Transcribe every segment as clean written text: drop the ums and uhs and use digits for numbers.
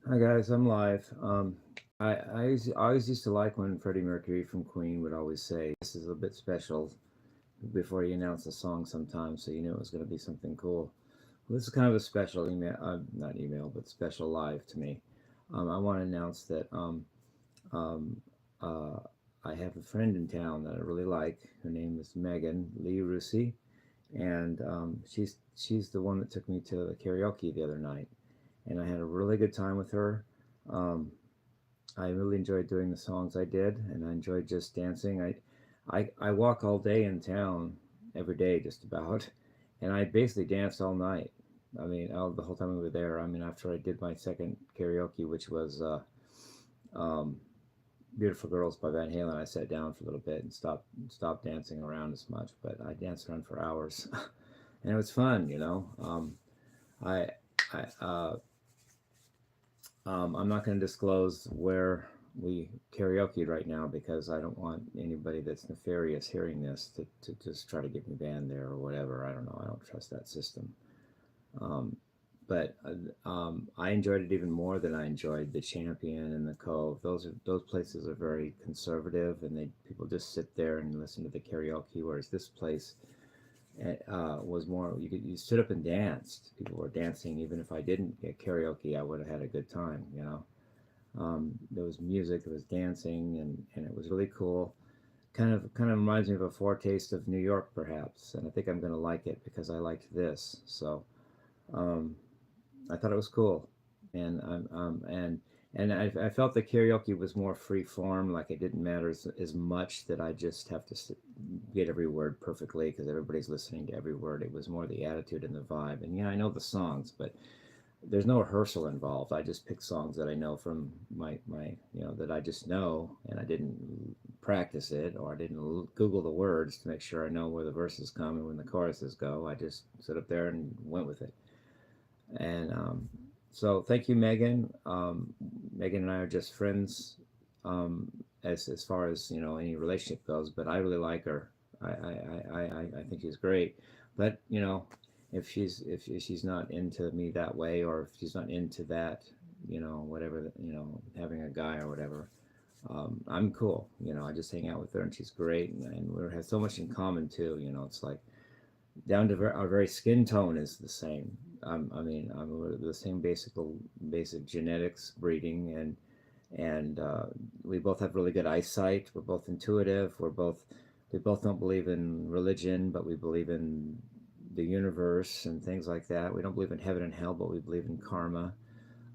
Hi guys, I'm live. I always used to like when Freddie Mercury from Queen would always say, "This is a bit special," before he announced a song sometimes, so you knew it was going to be something cool. Well, this is kind of a special email, not email, but special live to me. I want to announce that um, uh, I have a friend in town that I really like. Her name is Megan Lee Rusi, and she's the one that took me to the karaoke the other night, and I had a really good time with her. Um, I really enjoyed doing the songs I did, and I enjoyed just dancing. I walk all day in town, every day just about, and I basically danced all night. I mean, the whole time we were there. I mean, after I did my second karaoke, which was um, "Beautiful Girls" by Van Halen, I sat down for a little bit and stopped dancing around as much. But I danced around for hours, and it was fun. I I I'm not going to disclose where we karaoke right now because I don't want anybody that's nefarious hearing this to just try to get me banned there or whatever. I don't know. I don't trust that system. Um, but I enjoyed it even more than I enjoyed the Champion and the Cove. Those places are very conservative, and they people just sit there and listen to the karaoke. Whereas this place was more you stood up and danced. People were dancing. Even if I didn't get karaoke, I would have had a good time. There was music, there was dancing, and it was really cool. Kind of reminds me of a foretaste of New York, perhaps, and I think I'm going to like it because I liked this. So um, I thought it was cool, and I felt the karaoke was more free form. Like it didn't matter as much that I just have to get every word perfectly because everybody's listening to every word. It was more the attitude and the vibe. And yeah, I know the songs, but there's no rehearsal involved. I just pick songs that I know from my that I just know, and I didn't practice it or I didn't Google the words to make sure I know where the verses come and when the choruses go. I just sit up there and went with it. And so thank you, Megan. Megan and I are just friends, as far as any relationship goes. But I really like her. I think she's great. But if she's not into me that way, or if she's not into that, whatever, having a guy or whatever, I'm cool. I just hang out with her, and she's great, and we have so much in common too. It's like down to our very skin tone is the same. I'm the same basic genetics, breeding, and we both have really good eyesight. We're both intuitive. We both don't believe in religion, but we believe in the universe and things like that. We don't believe in heaven and hell, but we believe in karma.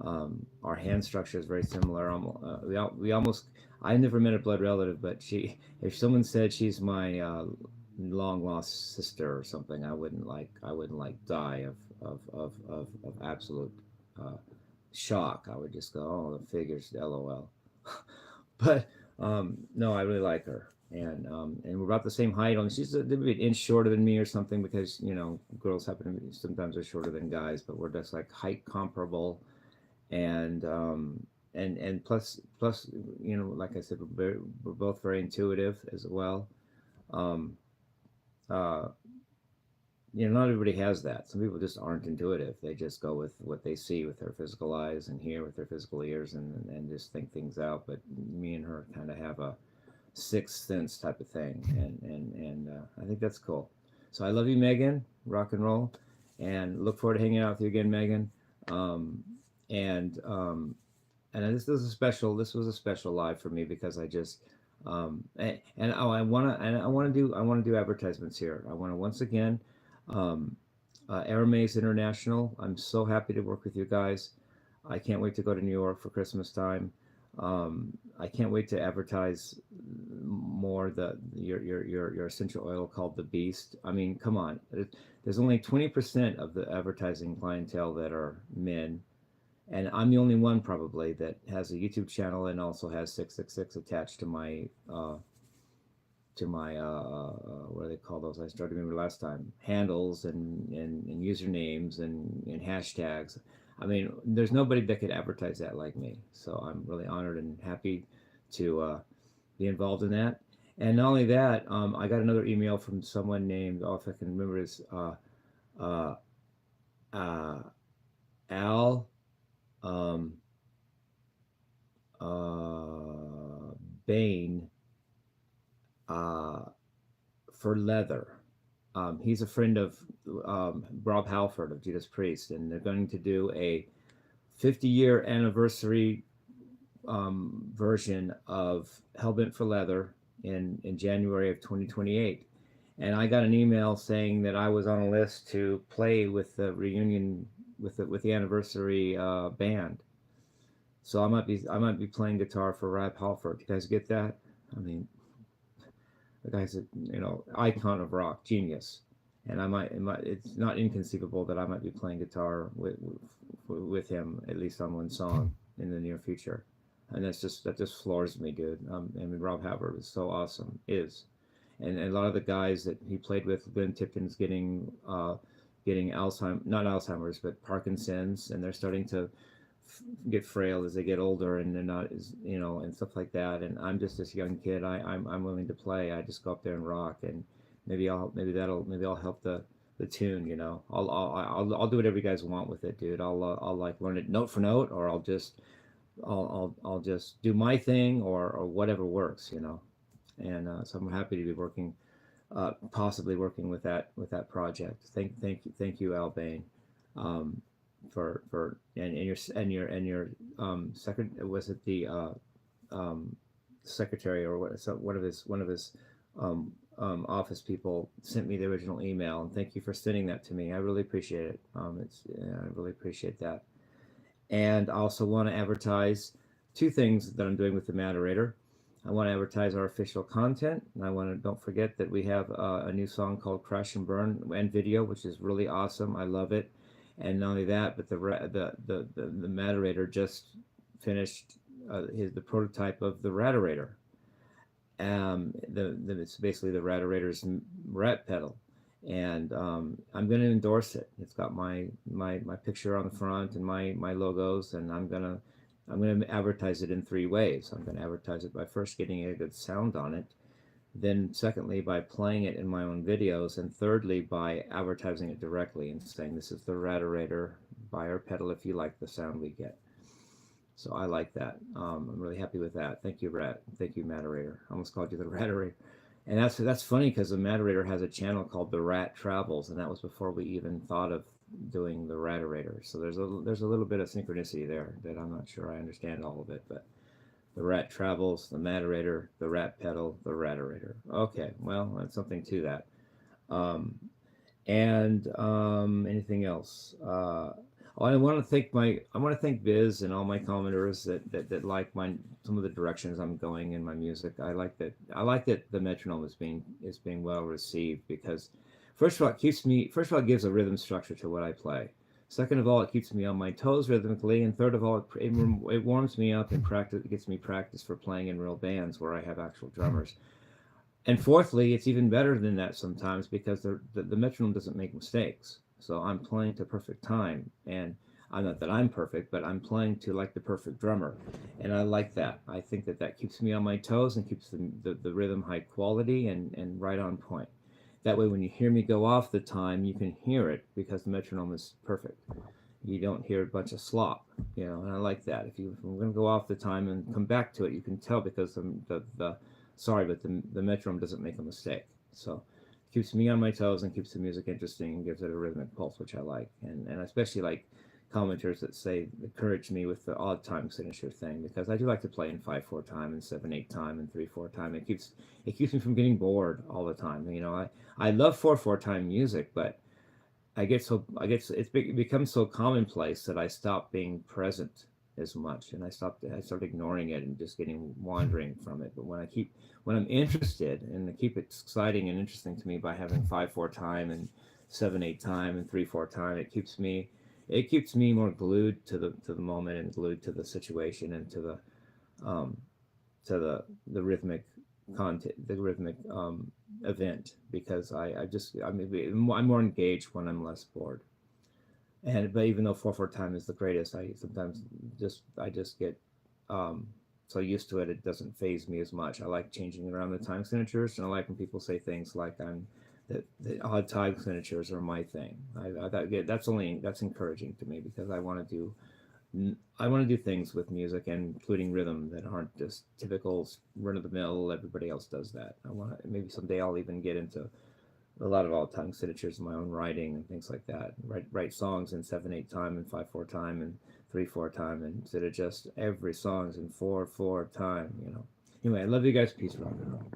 Our hand structure is very similar. We almost. I never met a blood relative, but if someone said she's my long lost sister or something, I wouldn't like die of absolute uh, shock. I would just go, oh, the figures, lol. But no, I really like her, and we're about the same height. Only she's maybe an inch shorter than me or something because girls happen to be sometimes are shorter than guys, but we're just like height comparable, and plus like I said, we're both very intuitive as well. Um, uh, not everybody has that. Some people just aren't intuitive. They just go with what they see with their physical eyes and hear with their physical ears, and just think things out. But me and her kind of have a sixth sense type of thing, and I think that's cool. So I love you, Megan. Rock and roll, and look forward to hanging out with you again, Megan. Um, and and this was a special live for me because I just and oh I want to do advertisements here. I want to once again um, Arames International. I'm so happy to work with you guys. I can't wait to go to New York for Christmas time. I can't wait to advertise more your essential oil called the Beast. I mean, come on. There's only 20% of the advertising clientele that are men, and I'm the only one probably that has a YouTube channel and also has 666 attached to my what do they call those? I started to remember last time, handles and usernames and hashtags. I mean, there's nobody that could advertise that like me. So I'm really honored and happy to be involved in that. And not only that, I got another email from someone named, oh, if I can remember his, uh, uh, Al. Um, uh, Bain uh, for leather. He's a friend of Rob Halford of Judas Priest, and they're going to do a 50-year anniversary version of Hellbent for Leather in January of 2028. And I got an email saying that I was on a list to play with the reunion with the anniversary band. So I might be playing guitar for Rob Halford. You guys get that? I mean, the guy's a icon of rock, genius, and it's not inconceivable that I might be playing guitar with him at least on one song in the near future, and that just floors me, dude. I mean, Rob Halford is so awesome, and a lot of the guys that he played with, Glenn Tipton's getting Alzheimer's, not Alzheimer's, but Parkinson's, and they're starting to get frail as they get older, and they're not as and stuff like that. And I'm just this young kid. I'm willing to play. I just go up there and rock, and maybe I'll help the tune. I'll do whatever you guys want with it, dude. I'll like learn it note for note, or I'll just do my thing, or whatever works. And so I'm happy to be working, possibly working with that project. Thank you, Al Bain. Um, for and your second, was it the secretary, or what, so one of his office people sent me the original email, and thank you for sending that to me. I really appreciate it. I really appreciate that. And I also want to advertise two things that I'm doing with the Moderator. I want to advertise our official content, and don't forget that we have a new song called Crash and Burn and video, which is really awesome. I love it. And not only that, but the Moderator just finished the prototype of the Raderator. It's basically the Raderator's rat pedal, and I'm going to endorse it. It's got my picture on the front and my logos, and I'm gonna advertise it in three ways. I'm going to advertise it by first getting a good sound on it, then secondly by playing it in my own videos, and thirdly by advertising it directly and saying this is the Raderator, buy our pedal if you like the sound we get. So I like that. I'm really happy with that. Thank you, Thank you, Moderator. I almost called you the Raderator. And that's funny, because the Moderator has a channel called The Rat Travels, and that was before we even thought of doing the Raderator. So there's a little bit of synchronicity there that I'm not sure I understand all of it, but the Rat Travels, the Moderator, the Rat Pedal, the Raderator. Okay, well, that's something to that. And anything else? I want to thank Biz and all my commenters that like some of the directions I'm going in my music. I like that the metronome is being well received, because first of all it gives a rhythm structure to what I play. Second of all, it keeps me on my toes rhythmically, and third of all, it warms me up and it gets me practice for playing in real bands where I have actual drummers. And fourthly, it's even better than that sometimes, because the metronome doesn't make mistakes. So I'm playing to perfect time, and I'm not that I'm perfect, but I'm playing to like the perfect drummer, and I like that. I think that keeps me on my toes and keeps the rhythm high quality and right on point. That way, when you hear me go off the time, you can hear it because the metronome is perfect. You don't hear a bunch of slop, and I like that. If I'm going to go off the time and come back to it, you can tell, because the metronome doesn't make a mistake. So it keeps me on my toes and keeps the music interesting and gives it a rhythmic pulse, which I like. And I especially like commenters that encourage me with the odd time signature thing, because I do like to play in 5/4 time and 7/8 time and 3/4 time. It keeps me from getting bored all the time. I love 4/4 time music, but it becomes so commonplace that I stop being present as much, and I start ignoring it and just wandering from it. But when I'm interested, and I keep it exciting and interesting to me by having 5/4 time and 7/8 time and 3/4 time, it keeps me more glued to the moment, and glued to the situation, and um, to the rhythmic content, the rhythmic event, because I'm more engaged when I'm less bored. But even though 4/4 time is the greatest, I sometimes just get so used to it, it doesn't phase me as much. I like changing around the time signatures, and I like when people say things like that the odd time signatures are my thing. That's encouraging to me, because I want to do I want to do things with music, and including rhythm, that aren't just typical run of the mill. Everybody else does that. I want to, maybe someday I'll even get into a lot of all tongue signatures in my own writing and things like that. Write songs in 7/8 time and 5/4 time and 3/4 time, and instead of just every song's in 4/4 time. Anyway, I love you guys. Peace, rock and roll.